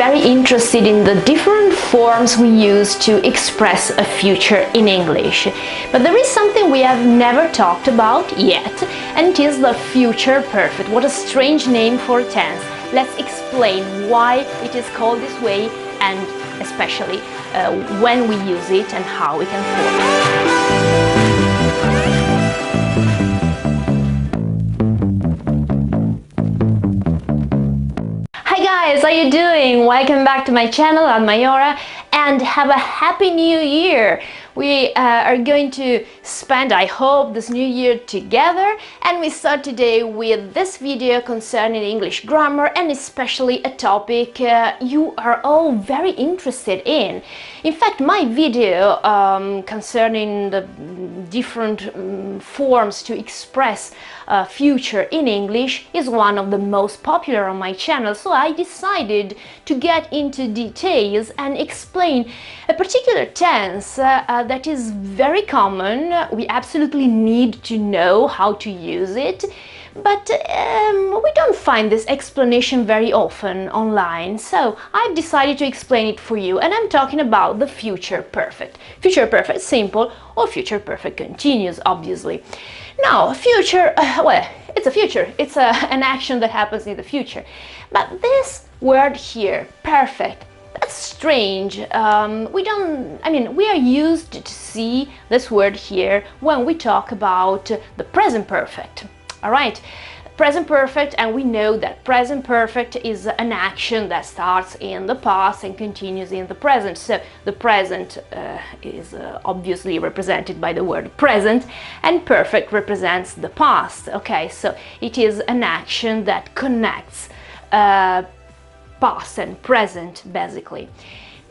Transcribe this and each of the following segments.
very interested in the different forms we use to express a future in English. But there is something we have never talked about yet, and it is the future perfect. What a strange name for a tense. Let's explain why it is called this way, and especially when we use it and how we can form it. Guys, how are you doing? Welcome back to my channel. I'm Maiora, and have a happy new year. We are going to spend, I hope, this new year together, and we start today with this video concerning English grammar, and especially a topic you are all very interested in. In fact, my video concerning the different forms to express future in English is one of the most popular on my channel, so I decided to get into details and explain a particular tense that is very common. We absolutely need to know how to use it, but we don't find this explanation very often online, so I've decided to explain it for you, and I'm talking about the future perfect. Future perfect simple or future perfect continuous, obviously. Now, future, well, it's a future, it's an action that happens in the future, but this word here, perfect, that's strange. We are used to see this word here when we talk about the present perfect. All right, present perfect, and we know that present perfect is an action that starts in the past and continues in the present. So the present is obviously represented by the word present, and perfect represents the past. Okay, so it is an action that connects past and present, basically.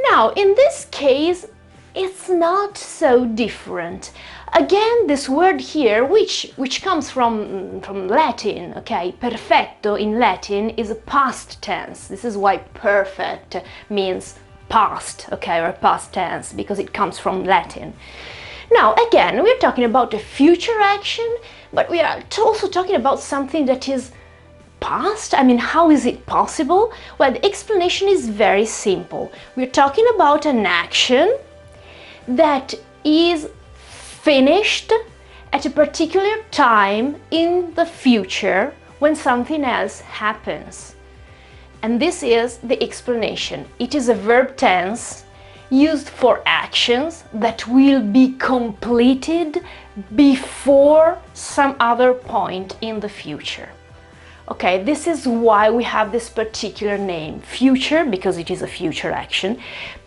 Now, in this case, it's not so different. Again, this word here, which comes from Latin, okay, perfetto in Latin is a past tense. This is why perfect means past, okay, or past tense, because it comes from Latin. Now, again, we're talking about a future action, but we are also talking about something that is past. I mean, how is it possible? Well, the explanation is very simple. We're talking about an action that is finished at a particular time in the future when something else happens. And this is the explanation. It is a verb tense used for actions that will be completed before some other point in the future. Okay, this is why we have this particular name. Future, because it is a future action.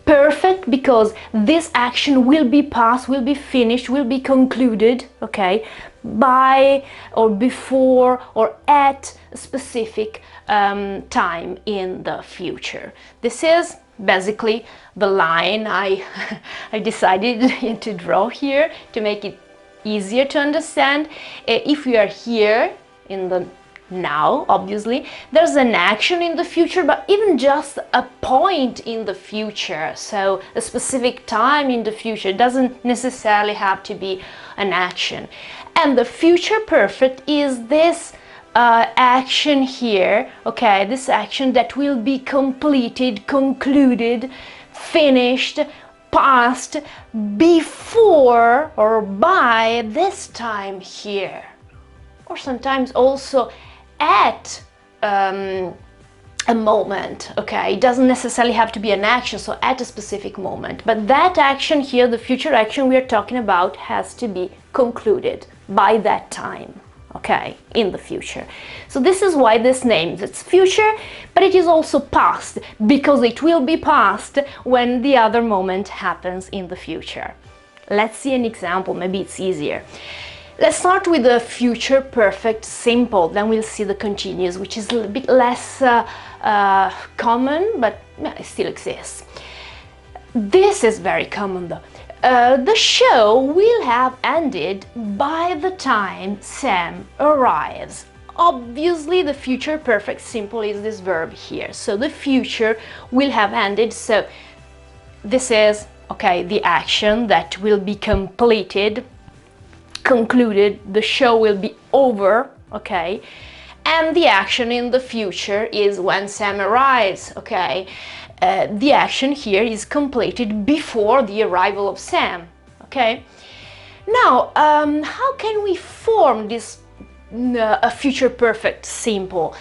Perfect, because this action will be past, will be finished, will be concluded, okay, by or before or at a specific time in the future. This is basically the line I decided to draw here to make it easier to understand. If we are here in the now, obviously, there's an action in the future, but even just a point in the future, so a specific time in the future, doesn't necessarily have to be an action. And the future perfect is this action here, okay, this action that will be completed, concluded, finished, past, before or by this time here, or sometimes also at a moment, okay? It doesn't necessarily have to be an action, so at a specific moment, but that action here, the future action we are talking about, has to be concluded by that time, okay, in the future. So this is why this name, it's future, but it is also past, because it will be past when the other moment happens in the future. Let's see an example, maybe it's easier. Let's start with the future perfect simple, then we'll see the continuous, which is a little bit less common, but it still exists. This is very common though. The show will have ended by the time Sam arrives. Obviously, the future perfect simple is this verb here, so the future will have ended, so this is, okay, the action that will be completed, concluded, the show will be over, okay, and the action in the future is when Sam arrives, okay. the action here is completed before the arrival of Sam, okay? Now, how can we form this a future perfect simple?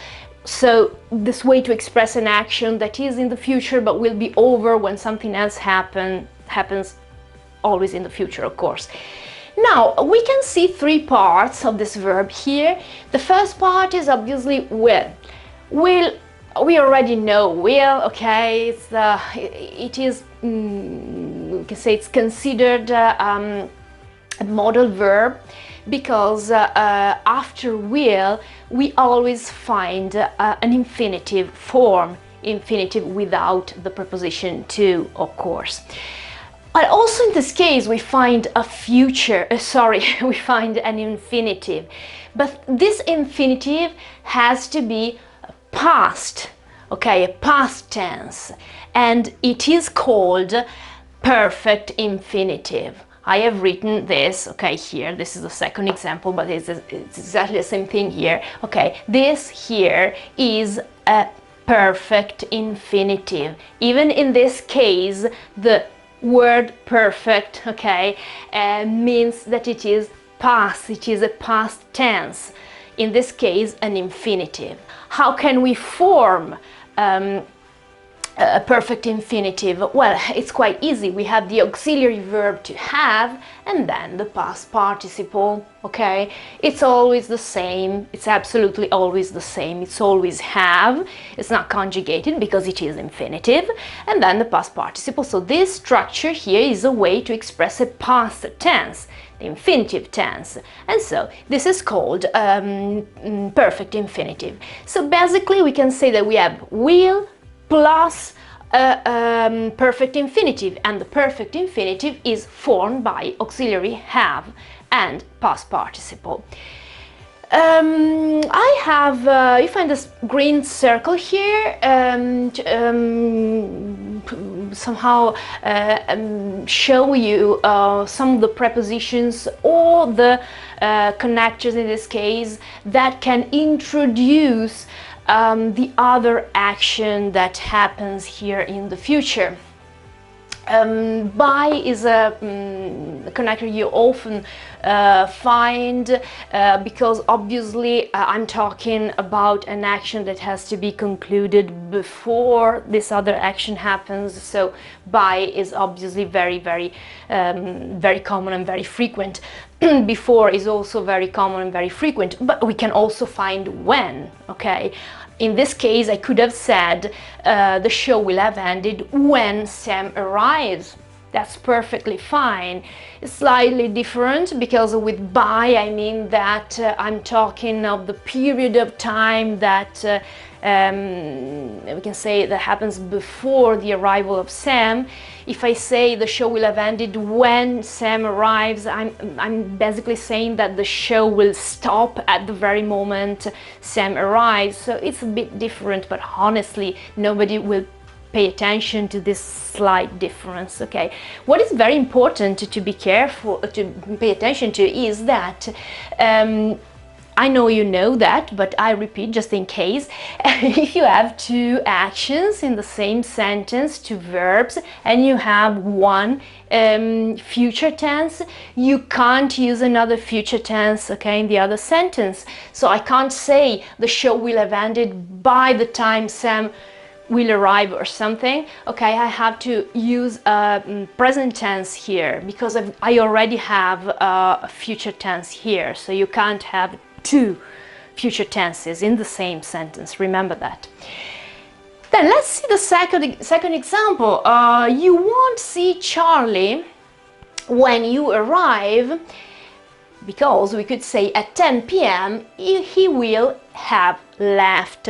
So this way to express an action that is in the future but will be over when something else happens, always in the future, of course. Now, we can see three parts of this verb here. The first part is obviously will. Will, we already know will, okay? It is, we can say it's considered a modal verb because after will we always find an infinitive form, infinitive without the preposition to, of course. But also in this case we find a future, we find an infinitive. But this infinitive has to be past, okay, a past tense, and it is called perfect infinitive. I have written this, okay, here, this is the second example, but it's exactly the same thing here, okay. This here is a perfect infinitive. Even in this case, the word perfect, okay, means that it is past, it is a past tense. In this case, an infinitive. How can we form a perfect infinitive? Well, it's quite easy. We have the auxiliary verb to have and then the past participle, okay? It's always the same. It's absolutely always the same. It's always have. It's not conjugated because it is infinitive, and then the past participle. So this structure here is a way to express a past tense, the infinitive tense, and so this is called perfect infinitive. So basically we can say that we have will plus perfect infinitive, and the perfect infinitive is formed by auxiliary have and past participle. I have, you find this green circle here, somehow show you some of the prepositions or the connectors in this case that can introduce the other action that happens here in the future. By is a connector you often find because obviously I'm talking about an action that has to be concluded before this other action happens. So by is obviously very common and very frequent. Before is also very common and very frequent, but we can also find when, okay? In this case, I could have said the show will have ended when Sam arrives. That's perfectly fine. It's slightly different because with by I mean that I'm talking of the period of time that we can say that happens before the arrival of Sam. If I say the show will have ended when Sam arrives, I'm basically saying that the show will stop at the very moment Sam arrives. So it's a bit different, but honestly, nobody will pay attention to this slight difference, okay? What is very important to be careful, to pay attention to is that I know you know that, but I repeat just in case. If you have two actions in the same sentence, two verbs, and you have one future tense, you can't use another future tense, okay, in the other sentence. So I can't say the show will have ended by the time Sam will arrive or something, okay? I have to use a present tense here because I already have a future tense here, so you can't have two future tenses in the same sentence, remember that. Then let's see the second example. You won't see Charlie when you arrive, because we could say at 10 p.m. he will have left.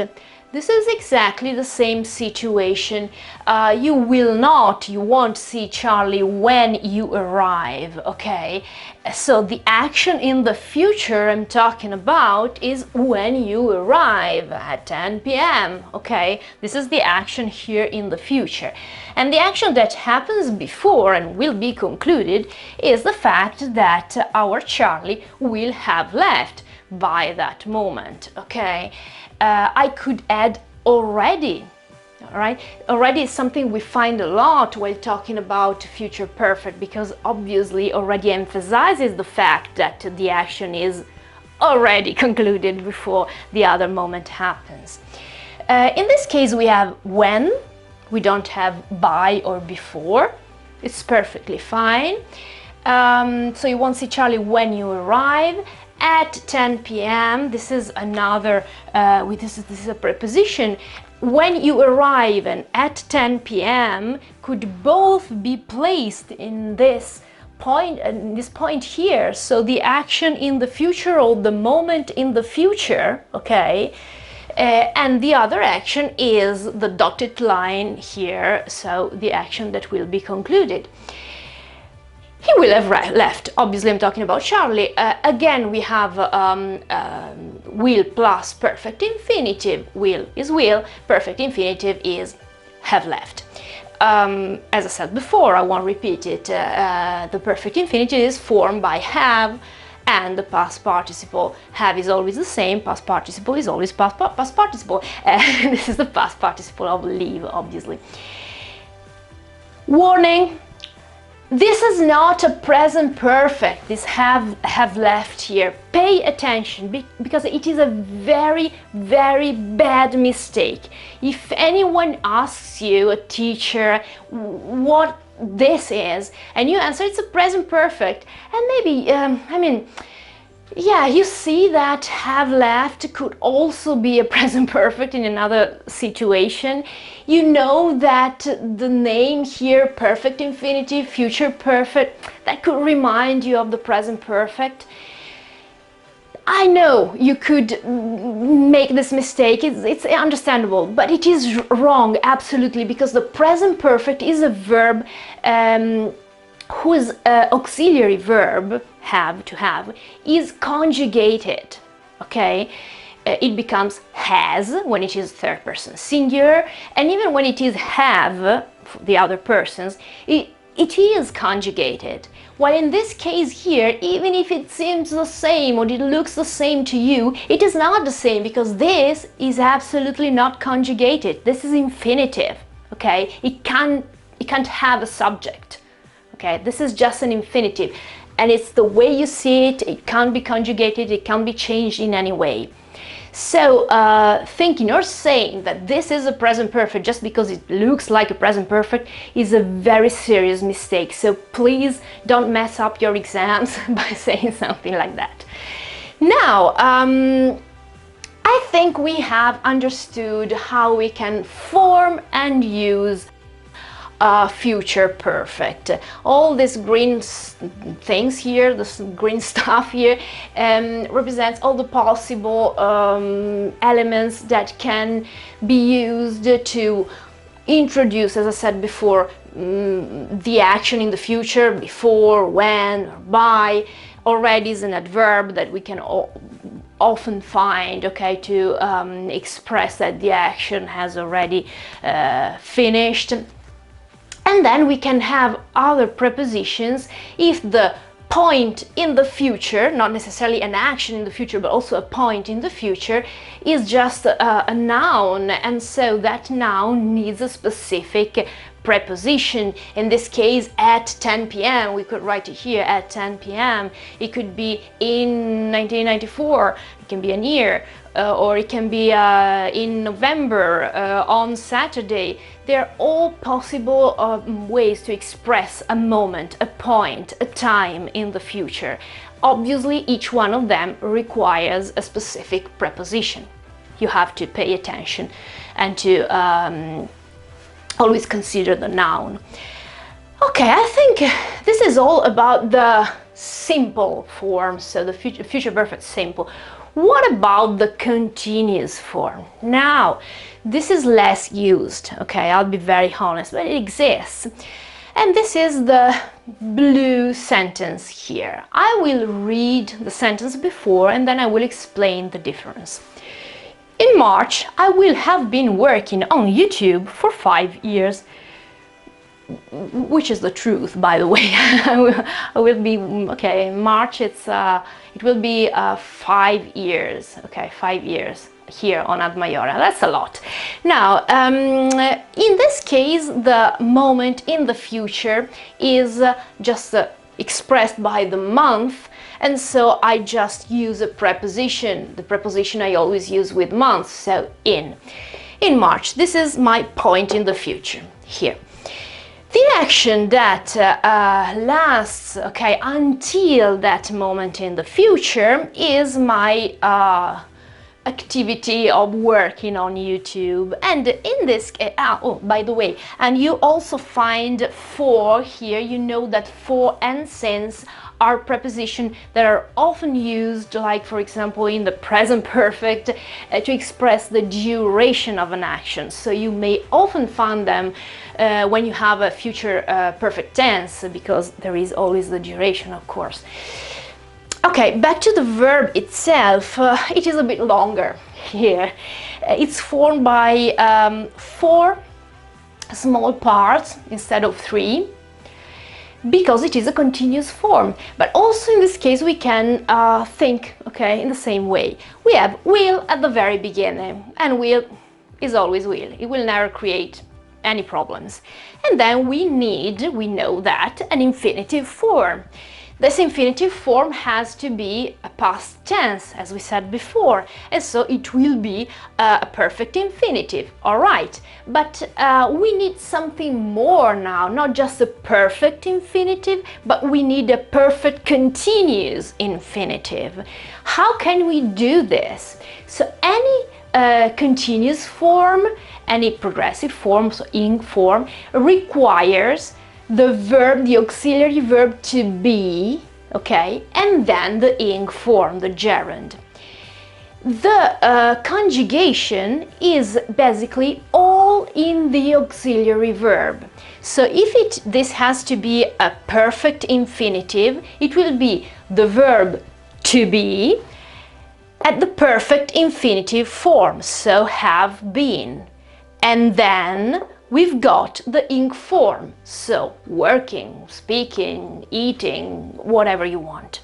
This is exactly the same situation. You won't see Charlie when you arrive, okay? So the action in the future I'm talking about is when you arrive at 10 p.m., okay? This is the action here in the future. And the action that happens before and will be concluded is the fact that our Charlie will have left by that moment, okay? I could add already, all right? Already is something we find a lot while talking about future perfect, because obviously already emphasizes the fact that the action is already concluded before the other moment happens. In this case we have when, we don't have by or before. It's perfectly fine. So you won't see Charlie when you arrive. At 10 p.m. this is another, this is a preposition. When you arrive and at 10 p.m. could both be placed in this point here. So the action in the future or the moment in the future, okay? And the other action is the dotted line here, so the action that will be concluded. He will have left. Obviously, I'm talking about Charlie. Again, we have will plus perfect infinitive. Will is will, perfect infinitive is have left. As I said before, I won't repeat it. The perfect infinitive is formed by have, and the past participle. Have is always the same, past participle is always past participle. This is the past participle of leave, obviously. Warning! This is not a present perfect, this have left here. Pay attention, because it is a very, very bad mistake. If anyone asks you, a teacher, what this is, and you answer it's a present perfect, and maybe, I mean, yeah, you see that have left could also be a present perfect in another situation. You know that the name here, perfect infinitive, future perfect, that could remind you of the present perfect. I know you could make this mistake, it's understandable, but it is wrong, absolutely, because the present perfect is a verb whose auxiliary verb, have, to have, is conjugated, okay? It becomes has when it is third person singular, and even when it is have, the other persons, it is conjugated. While in this case here, even if it seems the same or it looks the same to you, it is not the same, because this is absolutely not conjugated. This is infinitive, okay? It can't have a subject. Okay, this is just an infinitive, and it's the way you see it. It can't be conjugated, it can't be changed in any way. So thinking or saying that this is a present perfect just because it looks like a present perfect is a very serious mistake. So please don't mess up your exams by saying something like that. Now, I think we have understood how we can form and use future perfect. All these green things here, this green stuff here, represents all the possible elements that can be used to introduce, as I said before, the action in the future, before, when, or by. Already is an adverb that we can often find, okay, to express that the action has already finished. And then we can have other prepositions if the point in the future, not necessarily an action in the future, but also a point in the future, is just a noun, and so that noun needs a specific preposition. In this case, at 10 p.m. we could write it here, at 10 p.m. It could be in 1994, it can be a year, or it can be in November, on Saturday. They're all possible ways to express a moment, a point, a time in the future. Obviously, each one of them requires a specific preposition. You have to pay attention and to always consider the noun. Okay, I think this is all about the simple form, so the future perfect simple. What about the continuous form? Now, this is less used, okay, I'll be very honest, but it exists. And this is the blue sentence here. I will read the sentence before and then I will explain the difference. In March, I will have been working on YouTube for 5 years. Which is the truth, by the way. I will be, okay, in March it will be 5 years, okay, 5 years here on Maiora. That's a lot. Now, in this case, the moment in the future is just expressed by the month, and so I just use a preposition. The preposition I always use with months, so in March. This is my point in the future here. The action that lasts, okay, until that moment in the future is my activity of working on YouTube. And in this case, oh, by the way, and you also find for here, you know that for and since are prepositions that are often used, like for example in the present perfect, to express the duration of an action. So you may often find them when you have a future perfect tense, because there is always the duration, of course. Okay, back to the verb itself. It is a bit longer here. It's formed by 4 small parts instead of 3, because it is a continuous form. But also in this case we can think, okay, in the same way. We have will at the very beginning, and will is always will. It will never create any problems. And then we know that, an infinitive form. This infinitive form has to be a past tense, as we said before, and so it will be a perfect infinitive, all right. But we need something more now, not just a perfect infinitive, but we need a perfect continuous infinitive. How can we do this? So any continuous form, any progressive form, so ing form, requires the verb, the auxiliary verb to be, okay, and then the ing form, the gerund. The conjugation is basically all in the auxiliary verb. So if this has to be a perfect infinitive, it will be the verb to be at the perfect infinitive form, so have been, and then we've got the ing form, so working, speaking, eating, whatever you want.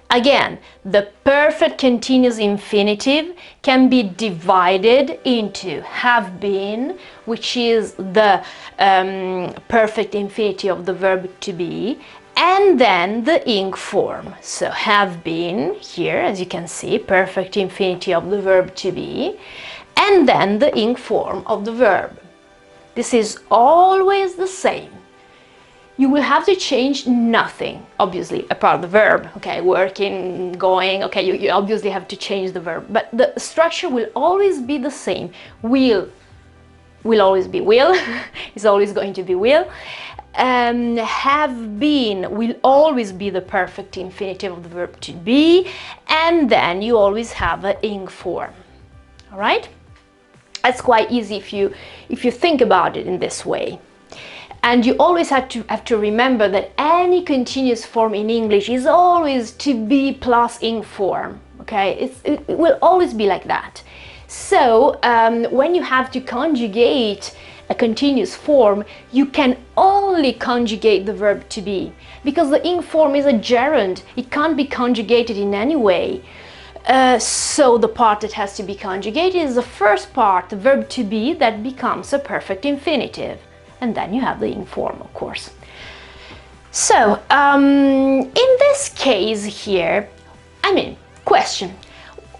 Again, the perfect continuous infinitive can be divided into have been, which is the perfect infinitive of the verb to be, and then the ing form. So have been, here as you can see, perfect infinitive of the verb to be, and then the ing form of the verb. This is always the same. You will have to change nothing, obviously, apart the verb, okay, working, going, okay, you obviously have to change the verb, but the structure will always be the same. Will always be will, it's always going to be will. Have been will always be the perfect infinitive of the verb to be, and then you always have an ing form, all right? That's quite easy if you think about it in this way. And you always have to remember that any continuous form in English is always to be plus ing form, okay? It will always be like that. So when you have to conjugate a continuous form, you can only conjugate the verb to be, because the ing form is a gerund. It can't be conjugated in any way. So the part that has to be conjugated is the first part, the verb to be, that becomes a perfect infinitive. And then you have the ing form, of course. So, in this case here, question.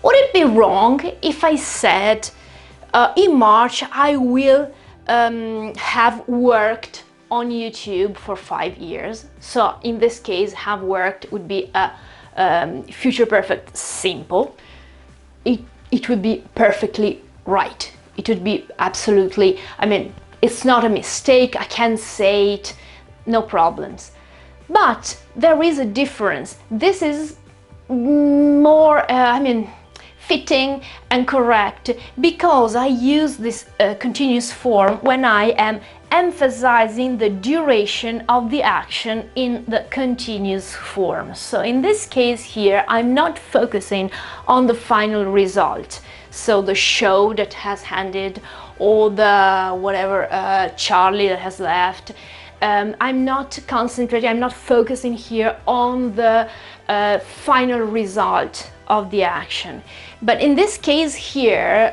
Would it be wrong if I said, in March I will have worked on YouTube for 5 years? So, in this case, have worked would be a future perfect simple. It would be perfectly right. It would be absolutely, it's not a mistake, I can say it, no problems. But there is a difference. This is more, fitting and correct, because I use this continuous form when I am emphasizing the duration of the action in the continuous form. So in this case here, I'm not focusing on the final result. So the show that has ended, or the whatever Charlie that has left. I'm not concentrating, I'm not focusing here on the final result of the action. But in this case here,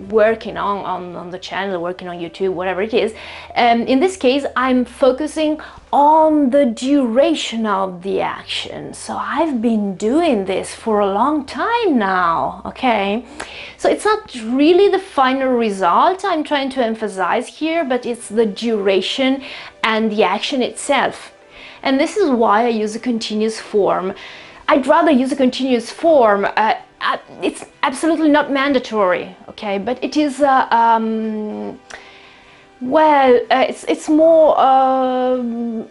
working on the channel, working on YouTube, whatever it is. In this case, I'm focusing on the duration of the action. So I've been doing this for a long time now, okay? So it's not really the final result I'm trying to emphasize here, but it's the duration and the action itself. And this is why I use a continuous form. I'd rather use a continuous form. It's absolutely not mandatory, okay, but it is it's more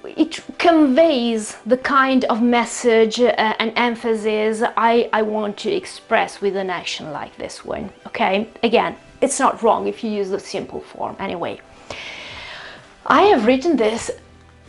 it conveys the kind of message and emphasis I want to express with an action like this one, okay? Again, it's not wrong if you use the simple form. Anyway, I have written this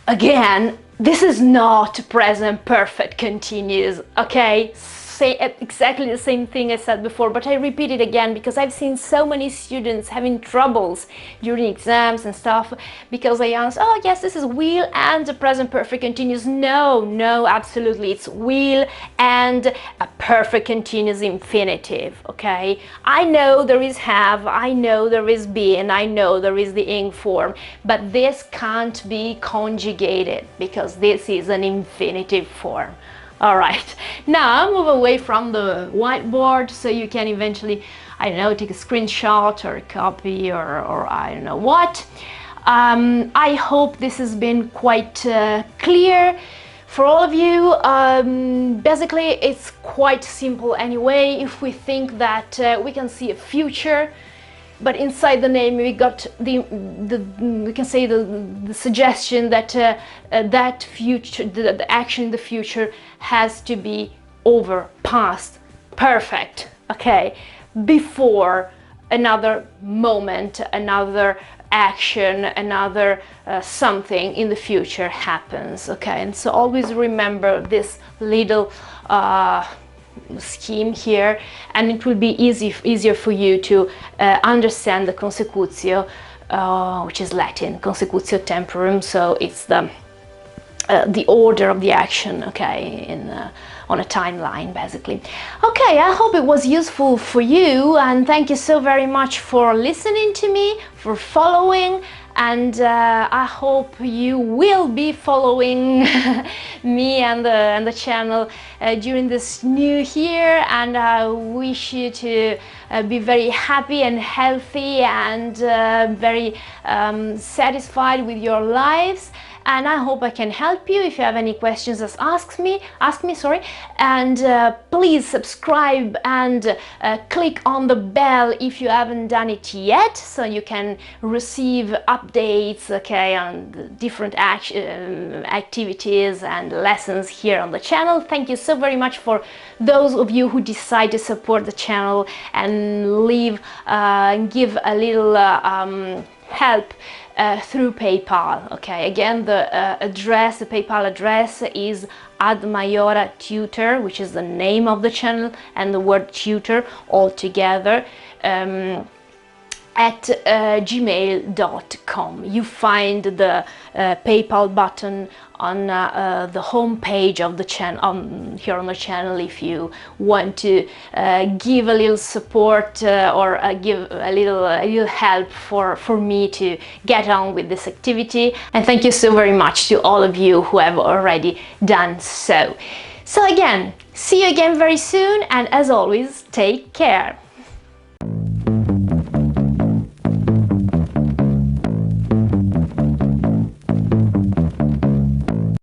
again. This is not present perfect continuous, okay? Say exactly the same thing I said before, but I repeat it again because I've seen so many students having troubles during exams and stuff because they answer, oh yes, this is will and the present perfect continuous. No, absolutely, it's will and a perfect continuous infinitive, okay? I know there is have, I know there is been, I know there is the ing form, but this can't be conjugated because this is an infinitive form. All right, now I'll move away from the whiteboard so you can eventually, I don't know, take a screenshot or a copy or I don't know what. I hope this has been quite clear for all of you. Basically, it's quite simple anyway. If we think that we can see a future, but inside the name we got we can say the suggestion that that future, the action in the future has to be over, past, perfect, okay, before another moment, another action, another something in the future happens, okay? And so always remember this little scheme here, and it will be easier for you to understand the consecutio, which is Latin, consecutio temporum, so it's the order of the action, okay, on a timeline, basically. Okay, I hope it was useful for you, and thank you so very much for listening to me, for following, and I hope you will be following me and the channel during this new year, and I wish you to be very happy and healthy and very satisfied with your lives. And I hope I can help you. If you have any questions, just ask me, and please subscribe and click on the bell if you haven't done it yet, so you can receive updates, okay, on the different activities and lessons here on the channel. Thank you so very much for those of you who decide to support the channel and give a little help through PayPal, okay? Again, the PayPal address is Maiora tutor, which is the name of the channel, and the word tutor all together, at gmail.com. You find the PayPal button on the home page of the channel, here on the channel, if you want to give a little support or give a little help for me to get on with this activity. And thank you so very much to all of you who have already done so. So again, see you again very soon, and as always, take care.